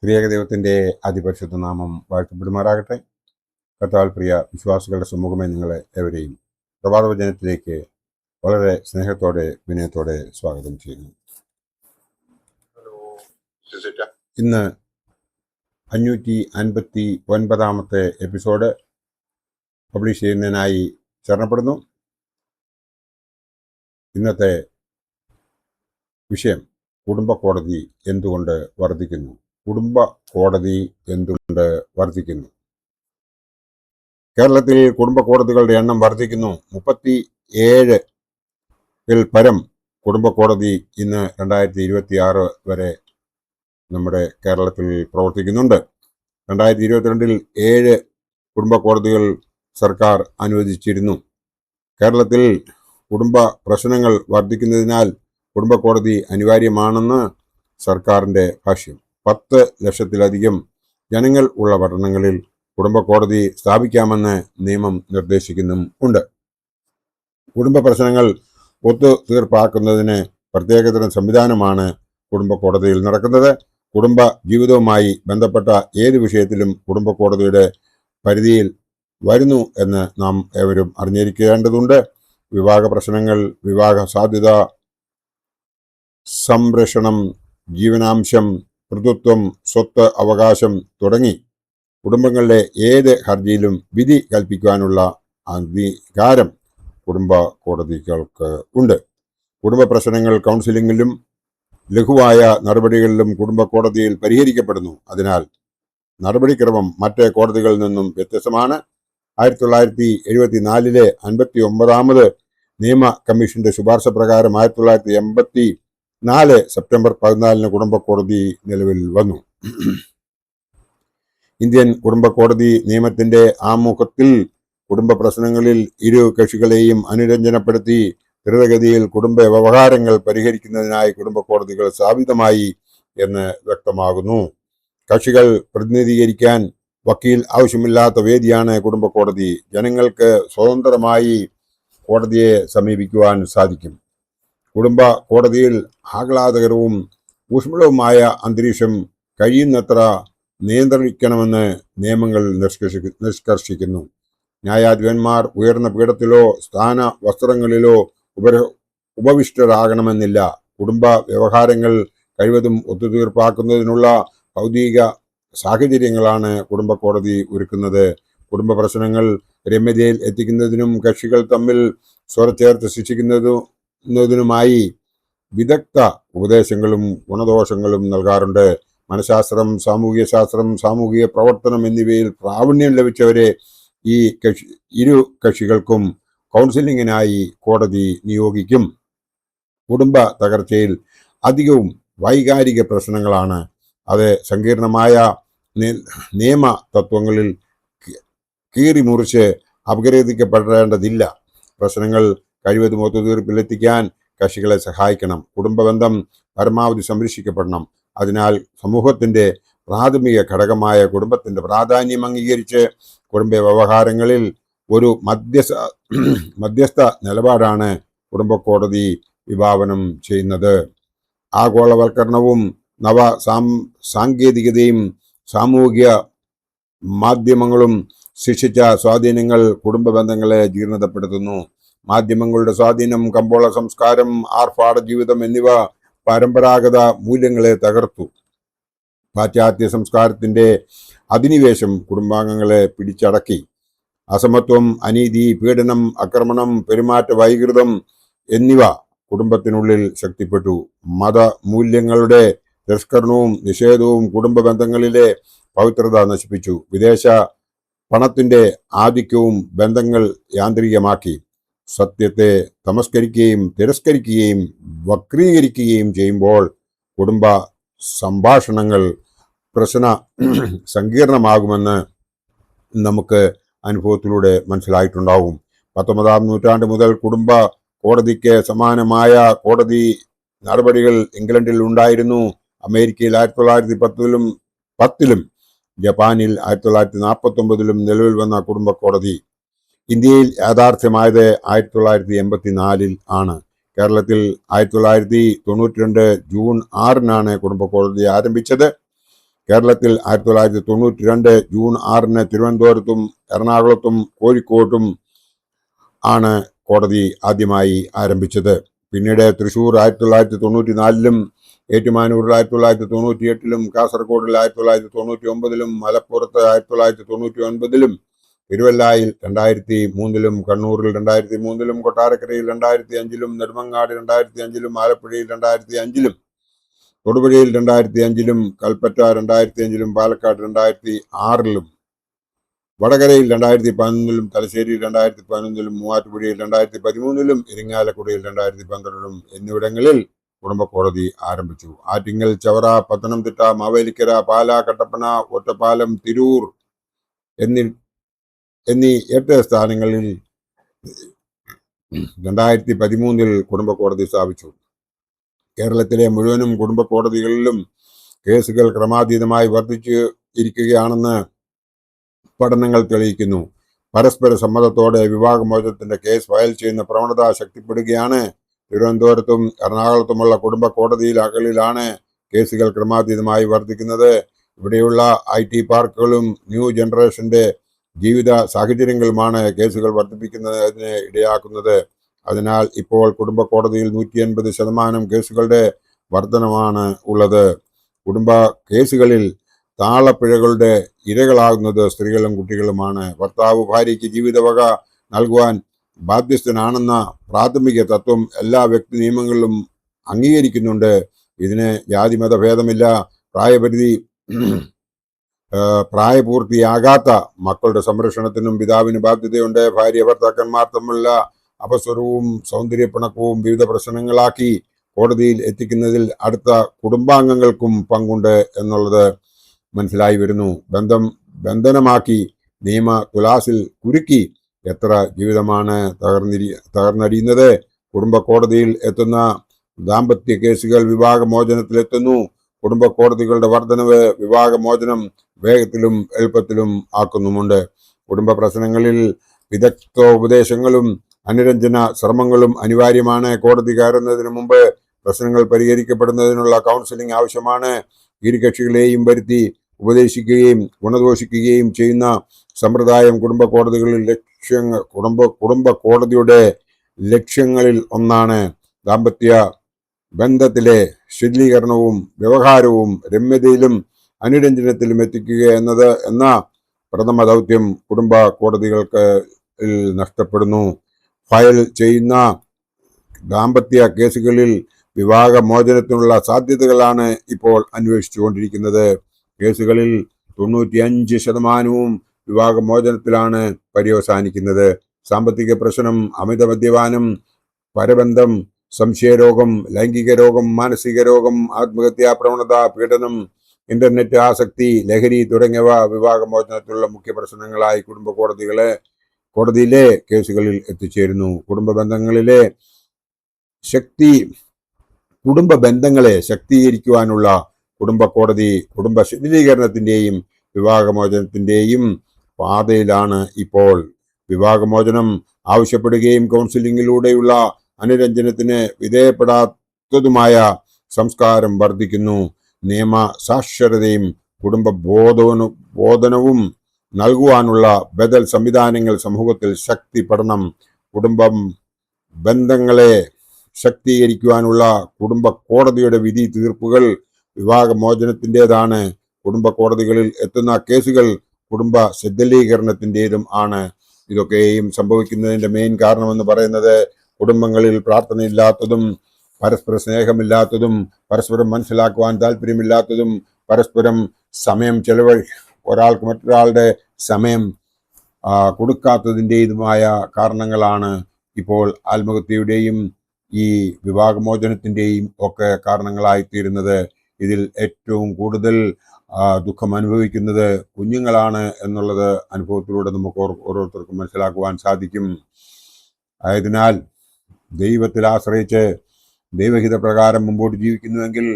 ത്രിയേക ദൈവത്തിൻ്റെ അതിപരിശുദ്ധ നാമം വാഴ്ത്തപ്പെടുമാറാകട്ടെ. കർത്താവിൽ പ്രിയ വിശ്വാസികളുടെ സമൂഹമേ, നിങ്ങളെ ഏവരെയും പ്രഭാതവചനത്തിലേക്ക് വളരെ സ്നേഹത്തോടെ വിനയത്തോടെ സ്വാഗതം ചെയ്യുന്നു. ഇന്ന് 559 എപ്പിസോഡ് പബ്ലിഷ് ചെയ്യുന്നതിനായി ശരണപ്പെടുന്നു. ഇന്നത്തെ വിഷയം കുടുംബ കോടതി എന്തുകൊണ്ട് വർദ്ധിക്കുന്നു. കുടുംബ കോടതി എന്തുകൊണ്ട് വർദ്ധിക്കുന്നു? കേരളത്തിൽ കുടുംബ കോടതികളുടെ എണ്ണം വർദ്ധിക്കുന്നു. 37 പരം കുടുംബ കോടതി ഇന്ന് 2026 വരെ നമ്മുടെ കേരളത്തിൽ പ്രവർത്തിക്കുന്നുണ്ട്. 2022 7 കുടുംബ കോടതികൾ സർക്കാർ അനുവദിച്ചിരുന്നു. കേരളത്തിൽ കുടുംബ പ്രശ്നങ്ങൾ വർദ്ധിക്കുന്നതിനാൽ കുടുംബ കോടതി അനിവാര്യമാണെന്ന് സർക്കാരിൻ്റെ ഭാഷ്യം. 10 ലക്ഷത്തിലധികം ജനങ്ങൾ ഉള്ള പട്ടണങ്ങളിൽ കുടുംബ കോടതി സ്ഥാപിക്കാമെന്ന് നിയമം നിർദ്ദേശിക്കുന്നുമുണ്ട്. കുടുംബ പ്രശ്നങ്ങൾ ഒത്തുതീർപ്പാക്കുന്നതിന് പ്രത്യേകതരം സംവിധാനമാണ് കുടുംബ കോടതിയിൽ നടക്കുന്നത്. കുടുംബ ജീവിതവുമായി ബന്ധപ്പെട്ട ഏത് വിഷയത്തിലും കുടുംബ കോടതിയുടെ പരിധിയിൽ വരുന്നു എന്ന് നാം ഏവരും അറിഞ്ഞിരിക്കേണ്ടതുണ്ട്. വിവാഹ പ്രശ്നങ്ങൾ, വിവാഹ സാധ്യത, സംരക്ഷണം, ജീവനാംശം, പിതൃത്വം, സ്വത്ത് അവകാശം തുടങ്ങി കുടുംബങ്ങളിലെ ഏത് ഹർജിയിലും വിധി കൽപ്പിക്കുവാനുള്ള അധികാരം കുടുംബ കോടതികൾക്ക് ഉണ്ട്. കുടുംബ പ്രശ്നങ്ങൾ കൗൺസിലിംഗിലും ലഘുവായ നടപടികളിലും കുടുംബ കോടതിയിൽ പരിഹരിക്കപ്പെടുന്നു. അതിനാൽ നടപടിക്രമം മറ്റ് കോടതികളിൽ നിന്നും വ്യത്യസ്തമാണ്. 1974 59ാമത് നിയമ കമ്മീഷന്റെ ശുപാർശ പ്രകാരം 1984 സെപ്റ്റംബർ 14 കുടുംബ കോടതി നിലവിൽ വന്നു. ഇന്ത്യൻ കുടുംബ കോടതി നിയമത്തിന്റെ ആമുഖത്തിൽ കുടുംബ പ്രശ്നങ്ങളിൽ ഇരു കക്ഷികളെയും അനുരഞ്ജനപ്പെടുത്തി ദ്രുതഗതിയിൽ കുടുംബ വ്യവഹാരങ്ങൾ പരിഹരിക്കുന്നതിനായി കുടുംബ കോടതികൾ സ്ഥാപിതമായി എന്ന് വ്യക്തമാകുന്നു. കക്ഷികൾ പ്രതിനിധീകരിക്കാൻ വക്കീൽ ആവശ്യമില്ലാത്ത വേദിയാണ് കുടുംബ കോടതി. ജനങ്ങൾക്ക് സ്വതന്ത്രമായി കോടതിയെ സമീപിക്കുവാൻ സാധിക്കും. കുടുംബ കോടതിയിൽ ആഹ്ലാദകരവും ഊഷ്മളവുമായ അന്തരീക്ഷം കഴിയുന്നത്ര നിയന്ത്രിക്കണമെന്ന് നിയമങ്ങൾ നിഷ്കർഷിക്കുന്നു. ന്യായാധിപന്മാർ ഉയർന്ന പീഠത്തിലോ സ്ഥാന വസ്ത്രങ്ങളിലോ ഉപവിഷ്ടരാകണമെന്നില്ല. കുടുംബ വ്യവഹാരങ്ങൾ കഴിവതും ഒത്തുതീർപ്പാക്കുന്നതിനുള്ള ഭൗതിക സാഹചര്യങ്ങളാണ് കുടുംബ കോടതി ഒരുക്കുന്നത്. കുടുംബ പ്രശ്നങ്ങൾ രമ്യതയിൽ എത്തിക്കുന്നതിനും കക്ഷികൾ തമ്മിൽ സ്വരച്ചേർത്ത് ശിക്ഷിക്കുന്നതിനുമായി വിദഗ്ധ ഉപദേശങ്ങളും ഗുണദോഷങ്ങളും നൽകാറുണ്ട്. മനഃശാസ്ത്രം, സാമൂഹിക ശാസ്ത്രം, സാമൂഹിക പ്രവർത്തനം എന്നിവയിൽ പ്രാവീണ്യം ലഭിച്ചവരെ ഇരു കക്ഷികൾക്കും കൗൺസിലിങ്ങിനായി കോടതി നിയോഗിക്കും. കുടുംബ തകർച്ചയിൽ അധികവും വൈകാരിക പ്രശ്നങ്ങളാണ്. അത് സങ്കീർണമായ നിയമ തത്വങ്ങളിൽ കീറിമുറിച്ച് അപഗ്രഥിക്കപ്പെടേണ്ടതില്ല. പ്രശ്നങ്ങൾ കഴിവതും ഒത്തുതീർപ്പിലെത്തിക്കാൻ കക്ഷികളെ സഹായിക്കണം. കുടുംബബന്ധം പരമാവധി സംരക്ഷിക്കപ്പെടണം. അതിനാൽ സമൂഹത്തിന്റെ പ്രാഥമിക ഘടകമായ കുടുംബത്തിന്റെ പ്രാധാന്യം അംഗീകരിച്ച് കുടുംബ വ്യവഹാരങ്ങളിൽ ഒരു മധ്യസ്ഥ നിലപാടാണ് കുടുംബ കോടതി വിഭാവനം ചെയ്യുന്നത്. ആഗോളവൽക്കരണവും നവ സാങ്കേതികതയും സാമൂഹിക മാധ്യമങ്ങളും സൃഷ്ടിച്ച സ്വാധീനങ്ങൾ കുടുംബ ബന്ധങ്ങളെ ജീർണിതപ്പെടുത്തുന്നു. മാധ്യമങ്ങളുടെ സ്വാധീനം കമ്പോള സംസ്കാരം, ആർഭാട ജീവിതം എന്നിവ പരമ്പരാഗത മൂല്യങ്ങളെ തകർത്തു. പാശ്ചാത്യ സംസ്കാരത്തിന്റെ അധിനിവേശം കുടുംബാംഗങ്ങളെ പിടിച്ചടക്കി. അസമത്വം, അനീതി, പീഡനം, ആക്രമണം, പെരുമാറ്റ വൈകൃതം എന്നിവ കുടുംബത്തിനുള്ളിൽ ശക്തിപ്പെട്ടു. മതമൂല്യങ്ങളുടെ തിരസ്കരണവും നിഷേധവും കുടുംബ ബന്ധങ്ങളിലെ പവിത്രത നശിപ്പിച്ചു. വിദേശ പണത്തിന്റെ ആധിക്യവും ബന്ധങ്ങൾ യാന്ത്രികമാക്കി. സത്യത്തെ തമസ്കരിക്കുകയും തിരസ്കരിക്കുകയും വക്രീകരിക്കുകയും ചെയ്യുമ്പോൾ കുടുംബ സംഭാഷണങ്ങൾ പ്രശ്ന സങ്കീർണമാകുമെന്ന് നമുക്ക് അനുഭവത്തിലൂടെ മനസ്സിലായിട്ടുണ്ടാവും. 19ാം നൂറ്റാണ്ട് മുതൽ കുടുംബ കോടതിക്ക് സമാനമായ കോടതി നടപടികൾ ഇംഗ്ലണ്ടിൽ ഉണ്ടായിരുന്നു. അമേരിക്കയിൽ 1910 ജപ്പാനിൽ 1949 നിലവിൽ വന്ന കുടുംബ കോടതി ഇന്ത്യയിൽ യാഥാർത്ഥ്യമായത് 1984 ആണ്. കേരളത്തിൽ 1992 ജൂൺ 6 കുടുംബ കോടതി ആരംഭിച്ചത്. കേരളത്തിൽ 1992 ജൂൺ 6 തിരുവനന്തപുരത്തും എറണാകുളത്തും കോഴിക്കോട്ടും ആണ് കോടതി ആദ്യമായി ആരംഭിച്ചത്. പിന്നീട് തൃശൂർ 1994 ഏറ്റുമാനൂരിൽ 1998 കാസർഗോഡിൽ 1999 മലപ്പുറത്ത് 1999 തിരുവല്ലായിൽ 2003 കണ്ണൂരിൽ 2003 കൊട്ടാരക്കരയിൽ 2005 നെടുമങ്ങാട് 2005 ആലപ്പുഴയിൽ 2005 തൊടുപുഴയിൽ 2005 കൽപ്പറ്റ 2005 പാലക്കാട് 2006 വടകരയിൽ 2011 തലശ്ശേരിയിൽ 2011 മൂവാറ്റുപുഴയിൽ 2013 ഇരിങ്ങാലക്കുടയിൽ 2012 എന്നിവിടങ്ങളിൽ കുടുംബ കോടതി ആരംഭിച്ചു. ആറ്റിങ്ങൽ, ചവറ, പത്തനംതിട്ട, മാവേലിക്കര, പാലാ, കട്ടപ്പന, ഒറ്റപ്പാലം, തിരൂർ എന്നീ 8 സ്ഥാനങ്ങളിൽ 2013 കുടുംബ കോടതി സ്ഥാപിച്ചു. കേരളത്തിലെ മുഴുവനും കുടുംബ കോടതികളിലും കേസുകൾ ക്രമാതീതമായി വർദ്ധിച്ചു ഇരിക്കുകയാണെന്ന് പഠനങ്ങൾ തെളിയിക്കുന്നു. പരസ്പര സമ്മതത്തോടെ വിവാഹമോചനത്തിന്റെ കേസ് ഫയൽ ചെയ്യുന്ന പ്രവണത ശക്തിപ്പെടുകയാണ്. തിരുവനന്തപുരത്തും എറണാകുളത്തുമുള്ള കുടുംബ കോടതികളിലാണ് കേസുകൾ ക്രമാതീതമായി വർദ്ധിക്കുന്നത്. ഇവിടെയുള്ള IT പാർക്കുകളും ന്യൂ ജനറേഷന്റെ ജീവിത സാഹചര്യങ്ങളുമാണ് കേസുകൾ വർദ്ധിപ്പിക്കുന്നതിന് ഇടയാക്കുന്നത്. അതിനാൽ ഇപ്പോൾ കുടുംബ കോടതിയിൽ 180% കേസുകളുടെ വർധനമാണ് ഉള്ളത്. കുടുംബ കേസുകളിൽ താളപ്പിഴകളുടെ ഇരകളാകുന്നത് സ്ത്രീകളും കുട്ടികളുമാണ്. ഭർത്താവ് ഭാര്യയ്ക്ക് ജീവിതവക നൽകുവാൻ ബാധ്യസ്ഥനാണെന്ന പ്രാഥമിക തത്വം എല്ലാ വ്യക്തി നിയമങ്ങളിലും അംഗീകരിക്കുന്നുണ്ട്. ഇതിന് ജാതിമത ഭേദമില്ല. പ്രായപൂർത്തിയാകാത്ത മക്കളുടെ സംരക്ഷണത്തിനും പിതാവിന് ബാധ്യതയുണ്ട്. ഭാര്യ ഭർത്താക്കന്മാർ തമ്മിലുള്ള അപസ്വരവും സൗന്ദര്യപ്പിണക്കവും വിവിധ പ്രശ്നങ്ങളാക്കി കോടതിയിൽ എത്തിക്കുന്നതിൽ അടുത്ത കുടുംബാംഗങ്ങൾക്കും പങ്കുണ്ട് എന്നുള്ളത് മനസ്സിലായി വരുന്നു. ബന്ധനമാക്കി നിയമ തുലാസിൽ കുരുക്കി എത്ര ജീവിതമാണ് തകർന്നടിയുന്നത്. കുടുംബ കോടതിയിൽ എത്തുന്ന ദാമ്പത്യ കേസുകൾ വിവാഹമോചനത്തിലെത്തുന്നു. കുടുംബ കോടതികളുടെ വർധനവ് വിവാഹമോചനം വേഗത്തിലും എളുപ്പത്തിലും ആക്കുന്നുമുണ്ട്. കുടുംബ പ്രശ്നങ്ങളിൽ വിദഗ്ധോപദേശങ്ങളും അനുരഞ്ജന ശ്രമങ്ങളും അനിവാര്യമാണ്. കോടതി കയറുന്നതിന് മുമ്പ് പ്രശ്നങ്ങൾ പരിഹരിക്കപ്പെടുന്നതിനുള്ള കൗൺസിലിംഗ് ആവശ്യമാണ്. ഇരു കക്ഷികളെയും വരുത്തി ഉപദേശിക്കുകയും ഗുണദോഷിക്കുകയും ചെയ്യുന്ന സമ്പ്രദായം കുടുംബ കോടതിയുടെ ലക്ഷ്യങ്ങളിൽ ഒന്നാണ്. ദാമ്പത്യ ബന്ധത്തിലെ ശിഥിലീകരണവും വ്യവഹാരവും രമ്യതയിലും അനുരഞ്ജനത്തിലും എത്തിക്കുക എന്ന പ്രഥമ ദൗത്യം കുടുംബ കോടതികൾക്ക് നഷ്ടപ്പെടുന്നു. ഫയൽ ചെയ്യുന്ന ദാമ്പത്യ കേസുകളിൽ വിവാഹമോചനത്തിനുള്ള സാധ്യതകളാണ് ഇപ്പോൾ അന്വേഷിച്ചുകൊണ്ടിരിക്കുന്നത്. കേസുകളിൽ 95% വിവാഹമോചനത്തിലാണ് പര്യവസാനിക്കുന്നത്. സാമ്പത്തിക പ്രശ്നം, അമിത മദ്യപാനം, പരബന്ധം, സംശയരോഗം, ലൈംഗിക രോഗം, മാനസിക രോഗം, ആത്മഹത്യാ പ്രവണത, പീഡനം, ഇന്റർനെറ്റ് ആസക്തി, ലഹരി തുടങ്ങിയവ വിവാഹമോചനത്തിലുള്ള മുഖ്യ പ്രശ്നങ്ങളായി കോടതിയിലെ കേസുകളിൽ എത്തിച്ചേരുന്നു. കുടുംബ ബന്ധങ്ങളെ ശക്തീകരിക്കുവാനുള്ള കുടുംബ കോടതി കുടുംബ ശിഥിലീകരണത്തിന്റെയും വിവാഹമോചനത്തിന്റെയും പാതയിലാണ് ഇപ്പോൾ. വിവാഹമോചനം ആവശ്യപ്പെടുകയും കൗൺസിലിംഗിലൂടെയുള്ള അനുരഞ്ജനത്തിന് വിധേയപ്പെടാത്തതുമായ സംസ്കാരം വർദ്ധിക്കുന്നു. നിയമ സാക്ഷരതയും കുടുംബ ബോധനവും നൽകുവാനുള്ള ബദൽ സംവിധാനങ്ങൾ സമൂഹത്തിൽ ശക്തിപ്പെടണം. കുടുംബം ബന്ധങ്ങളെ ശക്തീകരിക്കുവാനുള്ള കുടുംബ കോടതിയുടെ വിധി തീർപ്പുകൾ വിവാഹമോചനത്തിൻ്റെതാണ്. കുടുംബ കോടതികളിൽ എത്തുന്ന കേസുകൾ കുടുംബ ശിഥിലീകരണത്തിൻ്റെതും ആണ്. ഇതൊക്കെയും സംഭവിക്കുന്നതിൻ്റെ മെയിൻ കാരണമെന്ന് പറയുന്നത് കുടുംബങ്ങളിൽ പ്രാർത്ഥനയില്ലാത്തതും പരസ്പര സ്നേഹമില്ലാത്തതും പരസ്പരം മനസ്സിലാക്കുവാൻ താല്പര്യമില്ലാത്തതും പരസ്പരം സമയം ഒരാൾക്ക് മറ്റൊരാളുടെ സമയം കൊടുക്കാത്തതിൻ്റെതുമായ കാരണങ്ങളാണ് ഇപ്പോൾ ആത്മഹത്യയുടെയും ഈ വിവാഹമോചനത്തിൻ്റെയും ഒക്കെ കാരണങ്ങളായിത്തീരുന്നത്. ഇതിൽ ഏറ്റവും കൂടുതൽ ദുഃഖം അനുഭവിക്കുന്നത് കുഞ്ഞുങ്ങളാണ് എന്നുള്ളത് അനുഭവത്തിലൂടെ നമുക്ക് ഓരോരുത്തർക്കും മനസ്സിലാക്കുവാൻ സാധിക്കും. ആയതിനാൽ ദൈവത്തിൽ ആശ്രയിച്ച് ദൈവഹിത പ്രകാരം മുമ്പോട്ട് ജീവിക്കുന്നുവെങ്കിൽ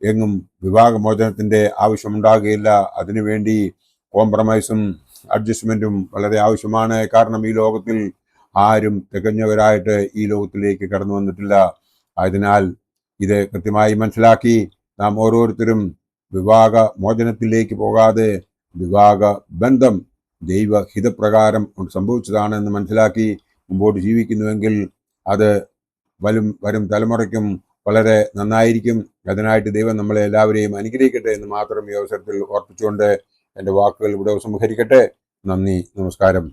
എങ്ങും വിവാഹമോചനത്തിൻ്റെ ആവശ്യമുണ്ടാകുകയില്ല. അതിനുവേണ്ടി കോംപ്രമൈസും അഡ്ജസ്റ്റ്മെൻറ്റും വളരെ ആവശ്യമാണ്. കാരണം ഈ ലോകത്തിൽ ആരും തികഞ്ഞവരായിട്ട് ഈ ലോകത്തിലേക്ക് കടന്നു വന്നിട്ടില്ല. ആയതിനാൽ ഇത് കൃത്യമായി മനസ്സിലാക്കി നാം ഓരോരുത്തരും വിവാഹ മോചനത്തിലേക്ക് പോകാതെ വിവാഹ ബന്ധം ദൈവഹിതപ്രകാരം സംഭവിച്ചതാണെന്ന് മനസ്സിലാക്കി മുമ്പോട്ട് ജീവിക്കുന്നുവെങ്കിൽ അത് വരും തലമുറയ്ക്കും വളരെ നന്നായിരിക്കും. അതിനായിട്ട് ദൈവം നമ്മളെ എല്ലാവരെയും അനുഗ്രഹിക്കട്ടെ എന്ന് മാത്രം ഈ അവസരത്തിൽ ഓർപ്പിച്ചുകൊണ്ട് എൻ്റെ വാക്കുകൾ ഇവിടെ ഉപസംഹരിക്കട്ടെ. നന്ദി, നമസ്കാരം.